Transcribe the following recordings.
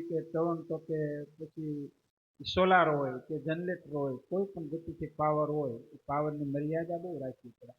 કે ટોરન્ટો કે પછી સોલાર હોય કે જનરેટર હોય, કોઈ પણ ગતિથી પાવર હોય, એ પાવરની મર્યાદા બહુ રાખવી પડે.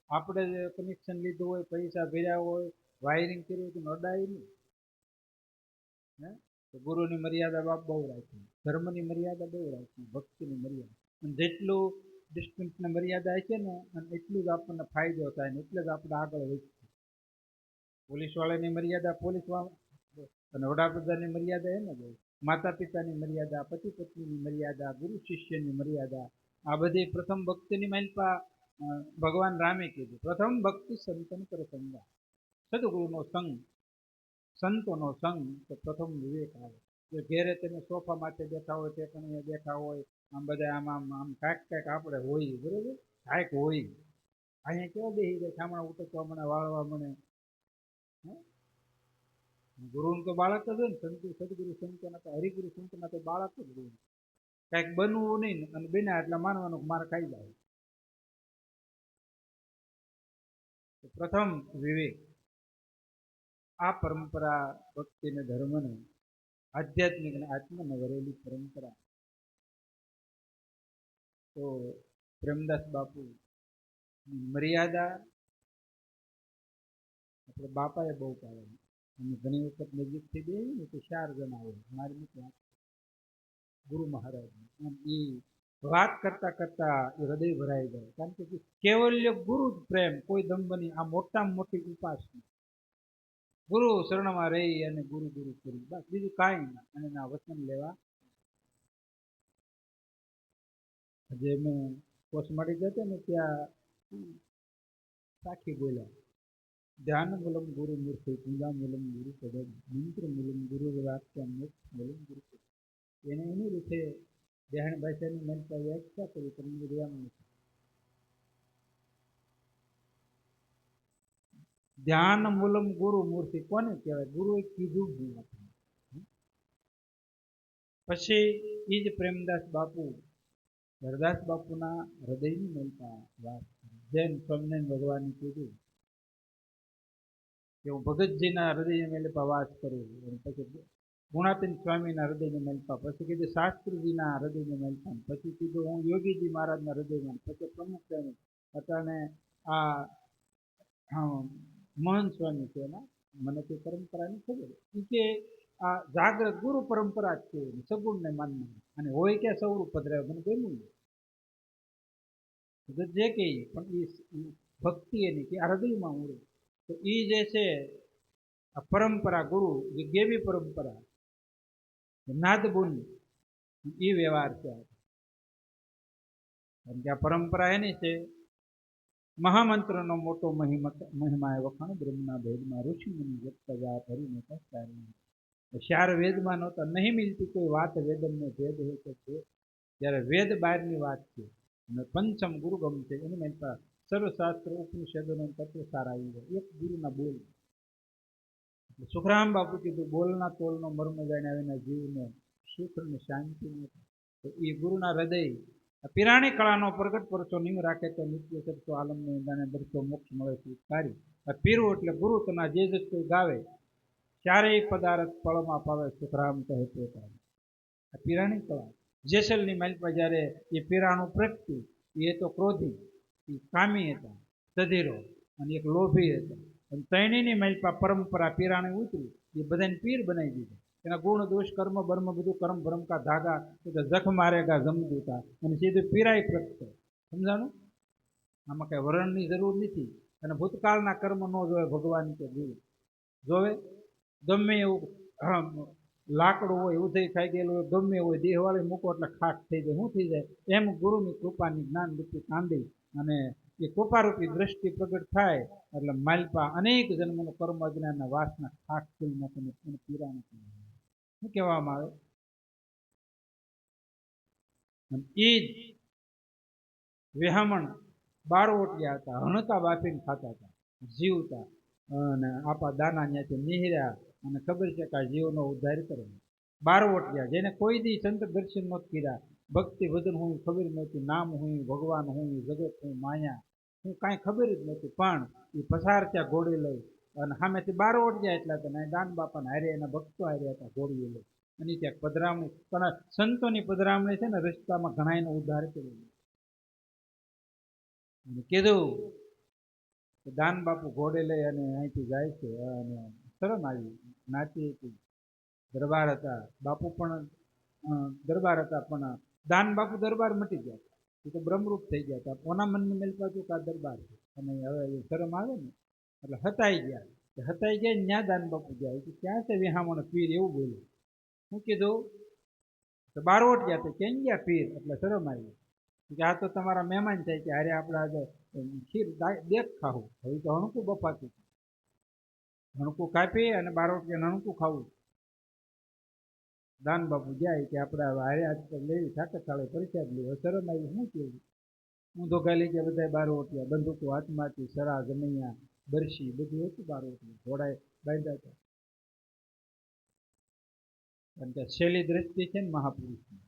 આપણે જે કનેક્શન લીધું હોય, પૈસા ભર્યા હોય, વાયરિંગ કર્યું હોય, તો અડાય નહીં. હે તો ગુરુની મર્યાદા બાપ બહુ રાખી, ધર્મની મર્યાદા બહુ રાખી, ભક્તિની મર્યાદા. અને જેટલું ડિસ્ટન્સની મર્યાદા છે ને, અને એટલું જ આપણને ફાયદો થાય ને એટલે જ આપણે આગળ વધીએ. પોલીસવાળાની મર્યાદા પોલીસવાળા, અને વડાપ્રધાનની મર્યાદા એમ જ હોય. માતા પિતાની મર્યાદા, પતિ પત્નીની મર્યાદા, ગુરુ શિષ્યની મર્યાદા, આ બધી પ્રથમ ભક્તિની માલિપા ભગવાન રામે કીધું. પ્રથમ ભક્તિ સંતન કર સંગા, સદગુરુનો સંગ, સંતોનો સંગ, તો પ્રથમ વિવેક આવે. જો ઘેરે તમે સોફા માથે બેઠા હોય, ટેકણીએ બેઠા હોય, આમ બધા આમ કાંઈક આપણે હોય, બરોબર, કાંઈક હોય. અહીંયા કેવા બેસી જાય, સામણા ઉતરવા મને, વાળવા મને. ગુરુનું તો બાળક જ હોય ને, સંતુ સદગુરુ સંતોના તો, હરિગુરુ સંતોના તો બાળક જ હોય. કાંઈક બનવું નહીં, અને બન્યા એટલે માનવાનું માર ખાઈ જાય. પ્રથમ વિવેક. આ પરંપરા ભક્તિ ને ધર્મને, આધ્યાત્મિક અને આત્મને વરેલી પરંપરા. તો પ્રેમદાસ બાપુ મર્યાદા આપણે બાપાએ બહુ પાડેલી. અને ઘણી વખત નજીકથી બે ને તો 4 જણા હોય, મારી નથી ગુરુ મહારાજ. એ વાત કરતા કરતા એ હૃદય ભરાઈ જાય. કારણ કે કેવલ્ય ગુરુ જ પ્રેમ, કોઈ દંભની આ મોટામાં મોટી ઉપાસના. ગુરુ શરણમાં રહી અને ગુરુ ગુરુ કરી, બસ બીજું કાંઈ ના. અને એના વચન લેવા. જે મેં કોસમાડી જતા ને ત્યાં સાખી બોલ્યા, ધ્યાન મૂલમ ગુરુ મૂર્તિ, પૂજા મૂલમ ગુરુ પદ, મંત્ર મૂલમ ગુરુ વાક્ય, મોક્ષ મૂલમ ગુરુ પદ. એને એની રીતે ધ્યાન ભાષાની મનતા વ્યાખ્યા કરી, તમને જોવાનું છે. ધ્યાન મૂલમ ગુરુ મૂર્તિ કોને કહેવાય? ગુરુએ કીધું જ નથી. પછી એ જ પ્રેમદાસ બાપુ, હરદાસ બાપુના હૃદયની મનતા વાત, જેમ સ્વામિનારાયણ ભગવાને કીધું કે હું ભગતજીના હૃદય મેલપા વાત કરું. પછી ગુણાતીન સ્વામીના હૃદયની મેલપા, પછી કીધું શાસ્ત્રીજીના હૃદયની મેલપા, પછી કીધું હું યોગીજી મહારાજના હૃદયમાં, પછી પ્રમુખ સ્વામી, અત્યારે આ મહંત સ્વામી છે. એના મને તે પરંપરાની ખબર કે આ જાગ્રત ગુરુ પરંપરા જ છે, સગુણને માનવું. અને હોય કે સૌરું પધરાવે, મને ગમ્યું જે કે, પણ એ ભક્તિ એની કે આ હૃદયમાં ઉડે. તો એ જે છે આ પરંપરા, ગુરુ જે ગેવી પરંપરા, નાદબુન, એ વ્યવહાર છે. કારણ કે આ પરંપરા એની છે. મહામંત્રનો મોટો મહિમા એ વખાણ, બ્રહ્મના ભેદમાં ઋષિ મુનિ જપતા જાત હરિને કષ્ટારી. 4 વેદમાં નહોતા, નહીં મિલતી કોઈ વાત વેદનનો ભેદ હોય તો છે. જ્યારે વેદ બહારની વાત છે, અને પંચમ ગુરુગમ છે, એની માનતા સર્વશાસ્ત્ર ઉપનિષદોનો તત્વ સારા આવી જાય એક ગુરુના બોલ. સુખરામ બાપુ કીધું, બોલના તોલનો મર્મ જાણ્યા વિના જીવને સુખ અને શાંતિ નથી. તો એ ગુરુના હૃદય પિરાણી કળાનો પ્રગટ પરચો નિમ રાખે તો નિત્ય સરતો આલમને દાને દર્શો મોક્ષ મળે સ્વીકારી. પીરું એટલે ગુરુ તના જે જ કોઈ ગાવે, ચારેય પદાર્થ ફળમાં પાવે, સુખરામ કહે પોતાને. આ પિરાણી કળા. જેસલની માલિપા જ્યારે એ પીરાણું પ્રગટ્યું, એ તો ક્રોધી, એ કામી હતા, સધીરો, અને એક લોભી હતા. અને ત્રણેયની માલિપા પરંપરા પીરાણી ઉતરી, એ બધાને પીર બનાવી દીધા. એના ગુણ દોષ કર્મ બર્મ બધું કર્મ ભ્રમ કા ધાગા, જખ મારેગા જમદૂતા, અને સીધું પીરાય પ્રગટે. સમજાણું? આમાં કઈ વર્ણનની જરૂર નથી. અને ભૂતકાળના કર્મ ન જોવે ભગવાન કે ગુરુ જોવે. ગમે એવું લાકડું હોય, ઉધઈ ખાઈ ગયેલું હોય, ગમે હોય, દેહવાળી મૂકો એટલે ખાક થઈ જાય. શું થઈ જાય? એમ ગુરુની કૃપાની જ્ઞાનરૂપી કાંદી અને એ કૃપારૂપી દ્રષ્ટિ પ્રગટ થાય એટલે માલપા અનેક જન્મનું કર્મ અજ્ઞાનના વાસના ખાક થઈ નાખીને પીરાણ. શું કહેવામાં આવે? એ જ વેહામણ બારવોટિયા હતા, હણકા બાફીને ખાતા હતા, જીવતા, અને આપા દાના ત્યાંથી નિહર્યા, અને ખબર છે કે આ જીવનો ઉદ્ધાર કરે. બારવોટિયા, જેને કોઈ દી સંત દર્શન નથી કર્યા, ભક્તિ ભજન હું ખબર નહોતી, નામ હું, ભગવાન હું, જગત હું, માયા હું, કાંઈ ખબર જ નથી, પણ એ પસાર ત્યાં ઘોડે લઈ અને સામેથી બારોટ જાય એટલે તને દાન બાપાને હારે એના ભક્તો હારે હતા ઘોડીએ લે અને ત્યાં પધરામણી પણ સંતોની પધરામણી છે ને રસ્તામાં ઘણા એનો ઉદ્ધાર કર્યો અને કીધું કે દાન બાપુ ઘોડે લઈ અને અહીંથી જાય છે અને શરમ આવી નાચી હતી દરબાર હતા બાપુ પણ દરબાર હતા પણ દાન બાપુ દરબાર મટી ગયા એ તો બ્રહ્મરૂપ થઈ ગયા હતા કોના મનની મેલ પાછું કા દરબાર છે અને હવે શરમ આવે ને એટલે હતાઈ ગયા ત્યાં દાન બાપુ ગયા કે ક્યાં છે વિહામણ પીર એવું બોલ્યું શું કીધું તો બારવટ ગયા તો ક્યાં ગયા પીર એટલે શરમ આવી કે આ તો તમારા મહેમાન થાય કે અરે આપણે આજે ખીર દેખ ખાવું હવે તો હણકું બફાતું હણકું કાપી અને બારવટ કે હણકું ખાવું દાન બાપુ જાય કે આપણે હારે આજ લેવી ઠાકર થાળે પરિચય લેવો શરમ આવી શું કેવું હું તો ખાલી કે બધા બારવટિયા બંદૂકો હાથમાંથી સરા જમૈયા બરશી બધું હતું બારવટિયા ઘોડાએ બાંધ્યા હતા કારણ કે છેલ્લી દ્રષ્ટિ છે ને મહાપુરુષની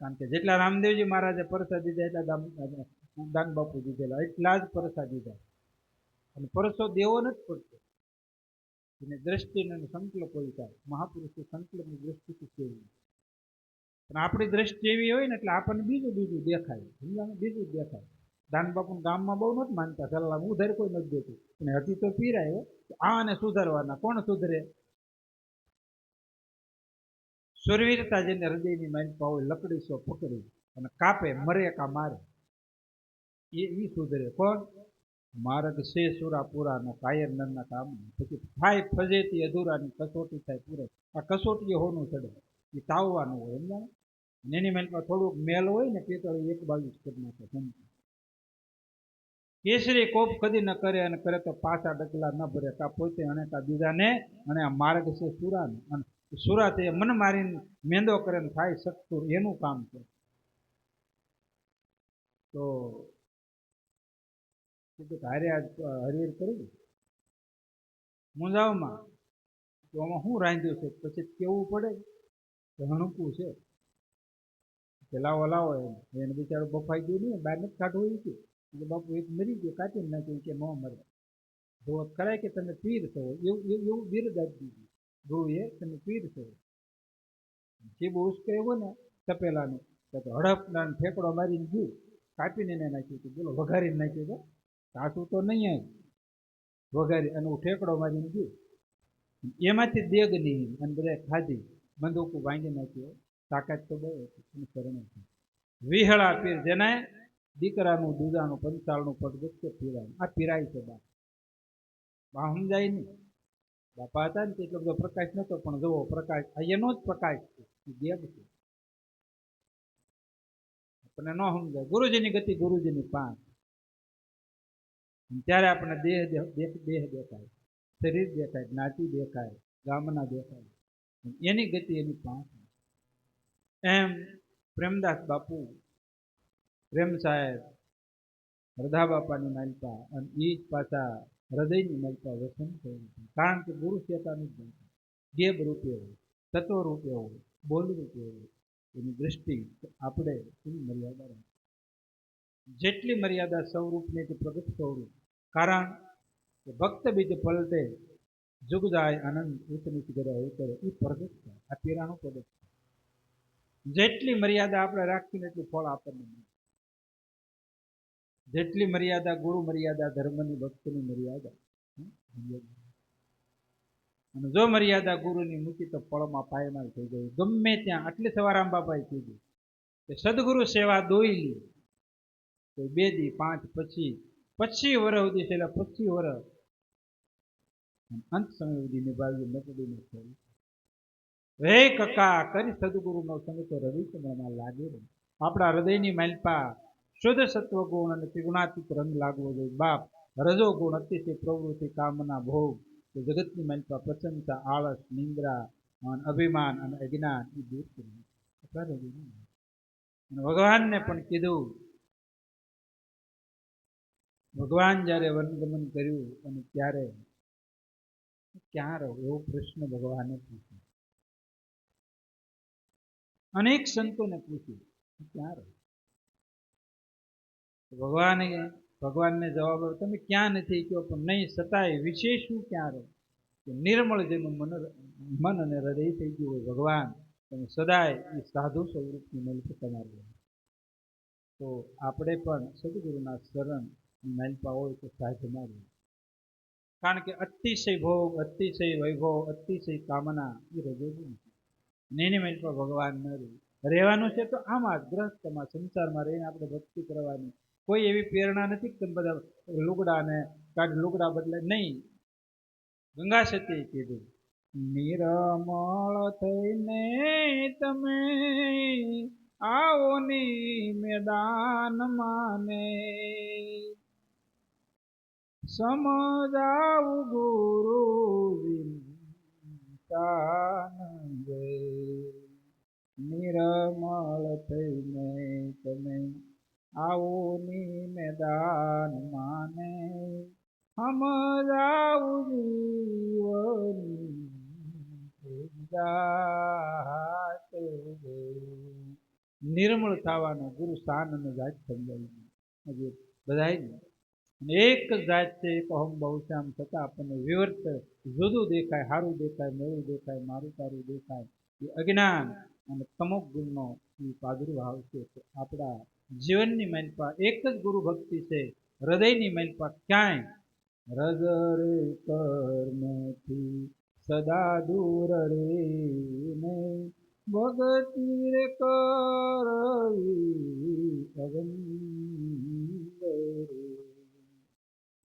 કારણ કે જેટલા રામદેવજી મહારાજે પરસા દીધા એટલા દાન બાપુ દીધેલા એટલા જ પરસા દીધા અને પરસો દેવો નથી પડતો એને દ્રષ્ટિને સંકલ્પ હોય થાય મહાપુરુષો સંકલ્પની દ્રષ્ટિથી કેવી પણ આપણી દ્રષ્ટિ એવી હોય ને એટલે આપણને બીજું દેખાય બીજું દેખાય દાન બાપુ ગામમાં બહુ નથી માનતા સલાહ ઉધાર કોઈ નથી દેતું અને હજી તો પીરાય આને સુધારવાના કોણ સુધરે સુરવીરતા જેને હૃદયની માનપા હોય લકડી સો પકડી અને કાપે મરે કા મારે એ સુધરે કોણ માર્ગ શે સુરા પુરાનો કાયર નરના કામ પછી થાય ફજેતી અધૂરાની કસોટી થાય પૂરે આ કસોટી હોનું ચડે એ તાવવાનું હોય સમજાય એની માનપા થોડુંક મેલ હોય ને પિત્તળ એક બાજુ જ કરી નાખે સમજ કેસરી કોપ કદી ન કરે અને કરે તો પાછા ડગલા ન ભરે કા પોતે અને કા બીજાને અને આ માર્ગ છે સુરાનો અને સુરા તે મન મારીને મેંદો કરે ને થાય સત્તુર એનું કામ છે તો હારે આજ હરિહર કરવું મુંજાવમાં તો આમાં શું રાંધ્યું છે પછી કેવું પડે કે હણકું છે કે લાવો લાવો એને બિચારો બફાઈ ગયું નહીં બહાર નથી કાઢવું એ કે એટલે બાપુ એક મરી ગયો કાચી નાખ્યું કે ન મરે જો કરાય કે તમે પીર છો એવું બિરદ આપી દીધું ગુરુએ તમે પીર છો જીભ ઉશ્કેવો ને તપેલાને તો હડપના ઠેકડો મારીને ગયું કાપીને એને નાખ્યું હતું બોલો વઘારીને નાખ્યું તો સાચું તો નહીં વઘારી અને હું ઠેકડો મારીને ગયું એમાંથી દેગ નહીં અને બધા ખાધી બંદૂકો ભાંગી નાખ્યો તાકાત તો બહુ હતી શરણે વિહળા પીર જેને દીકરાનું દૂધાનું પંચાળનું પટગસ્ત પીરાય આ પીરાય છે બા સમજાય નહીં બાપા હતા ને એટલો બધો પ્રકાશ નતો પણ જુઓ પ્રકાશ આ એનો જ પ્રકાશ છે દેવ છે આપણને ન સમજાય ગુરુજીની ગતિ ગુરુજીની પાંચ ત્યારે આપણને દેહ દેખાય શરીર દેખાય જ્ઞાતિ દેખાય ગામના દેખાય એની ગતિ એની પાંચ એમ પ્રેમદાસ બાપુ પ્રેમ સાહેબ હરદા બાપાની માલિકા અને એ જ પાછા હૃદયની માલિકા વસન થયું કારણ કે ગુરુ ચેતાનું જ બનતું ગેબ રૂપે હોય તત્વ રૂપે હોય બોલ રૂપે હોય એની દ્રષ્ટિ આપણે એની મર્યાદા રહે જેટલી મર્યાદા સ્વરૂપની તે પ્રગટ સ્વરૂપ કારણ કે ભક્ત બીજ પલટે જુગ જાય આનંદ ઉતની કરે ઉતરે એ પ્રગટ છે આ પીરાનું પ્રગટ છે જેટલી મર્યાદા આપણે રાખીને એટલું ફળ આપણને મળે જેટલી મર્યાદા ગુરુ મર્યાદા ધર્મની ભક્તિની મર્યાદા અને જો મર્યાદા ગુરુની મૂકી તો ફળમાં પાયમાલ થઈ જાય ગમે ત્યાં આટલી સવારામ બાપાએ કીધું કે સદગુરુ સેવા દોઈલી તો 2 દી 5 પછી વર્ષ સુધી છે એટલે 25 વર્ષ અંત સમય સુધી નિભાવ્યું નકડીને થયું હે કકા કરી સદગુરુનો સંગ તો રવિચંદ્રમાં લાગે આપણા હૃદયની માલપા શુદ્ધ સત્વ ગુણ અને ત્રિગુણાતીત રંગ લાગવો જોઈએ બાપ રજો ગુણ અતિશય પ્રવૃત્તિ કામના ભોગ તો જગતની માલપા પ્રશંસા આળસ નિંદ્રા અભિમાન અને અજ્ઞાન એ દૂર કરી અને ભગવાનને પણ કીધું ભગવાન જ્યારે વનગમન કર્યું અને ત્યારે ક્યાં રહો એવો પ્રશ્ન ભગવાને પૂછ્યો અનેક સંતોને પૂછ્યું ક્યાં રહો ભગવાને ભગવાનને જવાબ આવે, તમે ક્યાં નથી કહો, પણ નહીં છતાંય વિશેષ શું ક્યાં રહે કે નિર્મળ જેનું મન અને હૃદય થઈ ગયું હોય ભગવાન, તમે સદાય એ સાધુ સ્વરૂપની મલક તમારી. તો આપણે પણ સદગુરુના શરણ માલપા હોય તો સાધમાં રહે. કારણ કે અતિશય ભોગ, અતિશય વૈભવ, અતિશય કામના એ રજોગુણ છે. એની માલપા ભગવાન ન રહે. રહેવાનું છે તો આમાં જ ગ્રહસ્થમાં સંસારમાં રહીને આપણે ભક્તિ કરવાની. કોઈ એવી પ્રેરણા નથી કે તમે બધા લુગડાને લુગડા બદલે નહીં. ગંગા સતીએ કીધું, નિર્મળ થઈને તમે આવો ની મેદાન માને, સમજાવું ગુરુજી નિર્મળ થઈને તમે આવો ની મેદાન માને, સમજાવું જીવન નિર્મળ થવાનો ગુરુ સ્થાન અને જાત સમજાવી બધાય એક જ જાત છે, એક અહમ બહુશ્યામ છતાં આપણને વિવર્ત જુદું દેખાય, સારું દેખાય, મેળું દેખાય, મારું તારું દેખાય. એ અજ્ઞાન અને તમોક ગુણનો એ પ્રાદુર્ભાવ છે. આપણા જીવનની માલપા એક જ ગુરુ ભક્તિ છે. હૃદયની માલપા ક્યાંય રજ રે કર્મથી સદા દૂર રે ને ભગતિ રે કરવી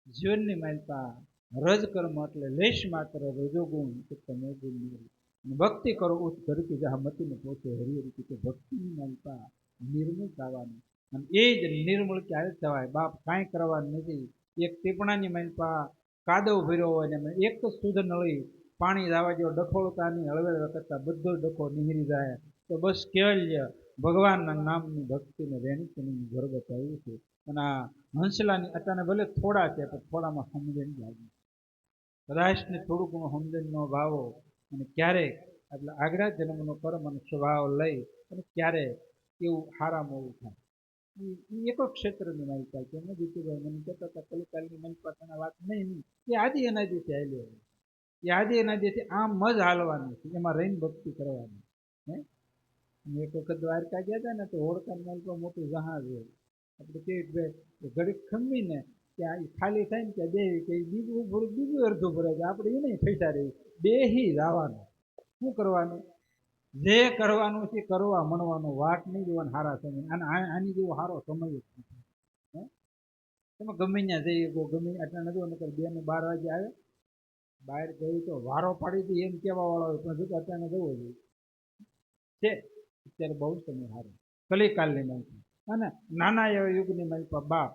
જીવનની માલપા રજ કર્મ એટલે લેશ માત્ર રજોગુણ કે તમોગુણ ભક્તિ કરો ઉચ્ચ ધરતી જહા મતીને પહોંચે હરિહરિ કે ભક્તિની માલપા નિર્મળ થવાનું. અને એ જ નિર્મળ ક્યારે થવાય? બાપ કાંઈ કરવાનું નથી. એક ટીપણાની માલપા કાદવ ભર્યો હોય ને એક જ શુદ્ધ નળી પાણી લાવવા જેવો ડખોળતાની હળવેળ કરતા બધો ડખો નિહરી જાય. તો બસ કેવલ્ય ભગવાનના નામની ભક્તિને રેણી ઘર બતાવ્યું છે. અને આ હંસલાની અચાનક ભલે થોડા છે પણ થોડામાં સમજણ લાગે. કદાચને થોડું ઘણું સમજણ નો ભાવો અને ક્યારેક એટલે આગળ જન્મનો કર્મ અને સ્વભાવ લઈ અને ક્યારેક એવું હારા મોડું થાય. એ એક ક્ષેત્રની માલિકા છે. એમને જીતુભાઈ મને કહેતા હતા કલિકાલની માલિકા વાત નહીં, એ આદિ અનાદિથી હાલ્યો. એ આદિ અનાદિથી આમ જ હાલવાનું છે, એમાં રહીને ભક્તિ કરવાની. હે એક વખત દ્વારકા ગયા હતા ને તો હોડકાની માલિકા મોટું જહાજ હોય. આપણે કેવી ઘડીક ખમીને ત્યાં ખાલી થાય ને ત્યાં બે કે બીજું ભરું બીજું અડધું ભરે છે. આપણે એ નહીં પૈસા રહી બેહી જવાનું. શું કરવાનું? જે કરવાનું છે કરવા મળવાનું, વાટ નહીં જોવાનું સારા સમય. અને આની જેવો સારો સમય જ નથી. તમે ગમે ત્યાં જઈએ ગમે આટલા નથી નકર 2 ને 12 વાગે આવે બહાર ગઈ તો વારો પાડી હતી એમ કહેવા વાળો હોય પણ જો અત્યારે જવો જોઈએ છે. અત્યારે બહુ સમય સારો કલિકાલની માહિતી અને નાના એવા યુગની માલિકા બાપ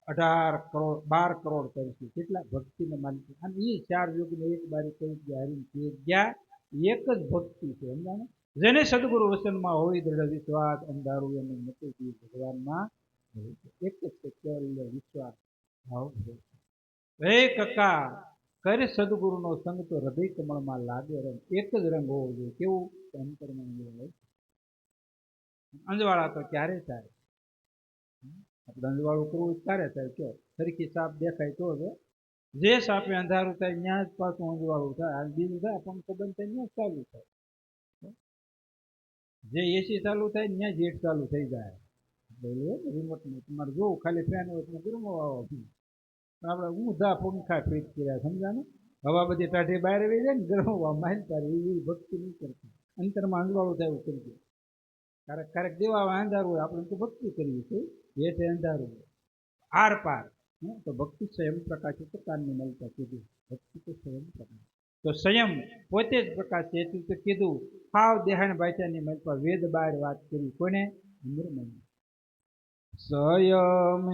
18 કરોડ 12 કરોડ કરીશું કેટલા ભક્તિને માલિકી. અને એ 4 યુગને એક બારી કહી ગયા હરી ગયા એક જ ભક્તિ છે. સમજાને જેને સદગુરુ વચનમાં હોય દ્રઢ વિશ્વાસ અંધારું એનું મતું ભગવાનમાં એક જ છે કેવલ્ય વિશ્વાસ ભાવ. હે કકા કરે સદગુરુનો સંગ તો હૃદય કમળમાં લાગે રંગ. એક જ રંગ હોવો જોઈએ. કેવું? અંતરમાં હોય. અંજવાળા તો ક્યારે થાય? આપણે અંજવાળું કરવું ક્યારે થાય? કયો સરખી સાપ દેખાય તો જે સાપે અંધારું થાય ત્યાં જ પાછું અંજવાળું થાય. આ બીજું થાય પણ સંબંધ થાય ત્યાં ચાલુ થાય. જે એસી ચાલુ થાય ત્યાં જેટ ચાલુ થઈ જાય. રિમોટ નહીં તમારે જોવું ખાલી ફેન હોય તમે ગરમો આપણે ઊંધા પંખા ફિટ કર્યા. સમજાને હવા બધી ટાઢી બહાર આવી જાય ને ગરમવા માઇલ પાડી એવી ભક્તિ નહીં કરતી. અંતરમાં અંજવાળું થાય એવું કરી દે. ક્યારેક ક્યારેક દેવા અંધારું હોય આપણે તો ભક્તિ કરીએ છીએ હેઠે અંધારું હોય આર પાર. તો ભક્તિ સ્વયં પ્રકાશિત પ્રકારની મળતા કીધું ભક્તિ તો સ્વયં પ્રકાશ. તો સ્વયં પોતે જ પ્રકાશ છે એટલું તો કીધું. હાવ દેહાણ ભાષાની મળતા વેદ બહાર વાત કરી કોને? નિર્મળ સ્વયં